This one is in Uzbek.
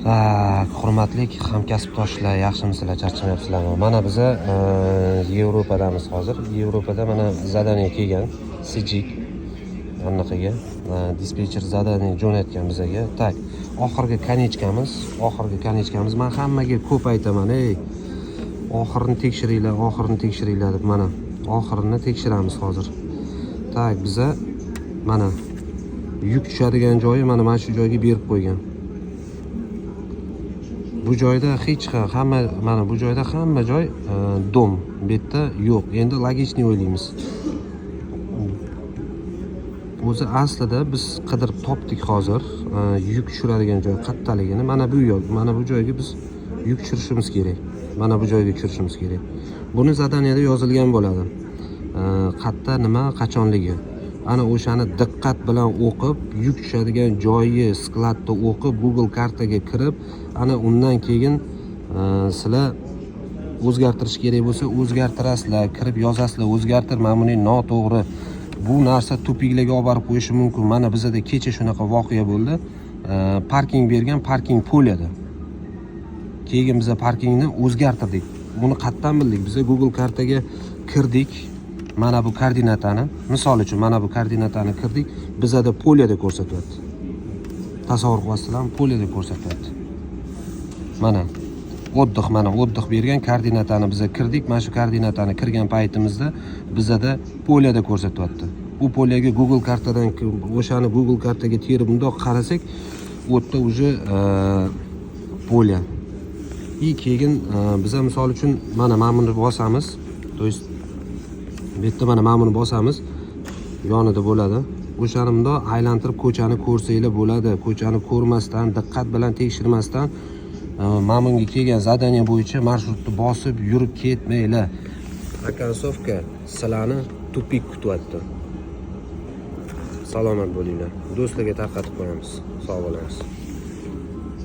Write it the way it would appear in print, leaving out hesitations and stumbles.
Hurmatli hamkasbdoshlar, yaxshimisizlar, charchamayapsizlarmi? Mana biz Yevropadamiz hozir. Yevropada mana zadaniya kelgan, Sijik anaqaga, dispetcher zadaniya jo'natgan bizaga. Tak, oxirgi kanichkamiz. Men hammaga ko'p aytaman, oxirini tekshiringlar deb. Mana oxirini tekshiramiz hozir. Tak, biza mana yuk tushadigan joyi mana shu joyga berib qo'ygan. Bu joyda hamma joy dom, bu yerda yo'q. Endi logichni o'ylaymiz. O'zi aslida biz qidirib topdik hozir yuk tushiradigan joy qayerdaligini. Mana bu joyga biz yuk tushirishimiz kerak. Mana bu joyga tushirishimiz kerak. Buni zadaniyada yozilgan bo'ladi. Qayerda, nima, qachonligi. Ana o'shani diqqat bilan o'qib, yuk tushadigan joyi skladda o'qib, Google kartaga kirib, ana undan keyin sizlar o'zgartirish kerak bo'lsa o'zgartirasizlar, kirib yozasizlar, o'zgartirma, buni noto'g'ri. Bu narsa tupiklarga olib borib qo'yishi mumkin. Mana bizda kecha shunaqa voqea bo'ldi. Parking bergan, parking polyada. Keyin biz parkingni o'zgartirdik. Buni qayerdan bildik? Biz Google kartaga kirdik. Mana bu koordinatani, misol uchun mana bu koordinatani kirdik, bizada polyada ko'rsatyapti. Tasavvur qilasizlarmi? Polyada ko'rsatyapti. Mana o'ddix bergan koordinatani biz kirdik. Mana shu koordinatani kirgan paytimizda bizada polyada ko'rsatyapti. Bu polyaga Google kartadan o'shani Google kartaga terib bundoq qarasak, u yerda уже polya. Keyin biz misol uchun mana buni bosamiz. To есть bu yerda mana buni bosamiz, yonida bo'ladi. O'shani bundoq aylantirib ko'chani ko'rsanglar bo'ladi. Ko'chani ko'rmasdan, diqqat bilan tekshirmasdan bunga kelgan zadaniya bo'yicha marshrutni bosib yurib ketmanglar. Okonsovka sizlarni tupik kutyapti. Salomat bo'linglar. Do'stlarga tarqatib qo'yamiz. Sog' bo'lasiz.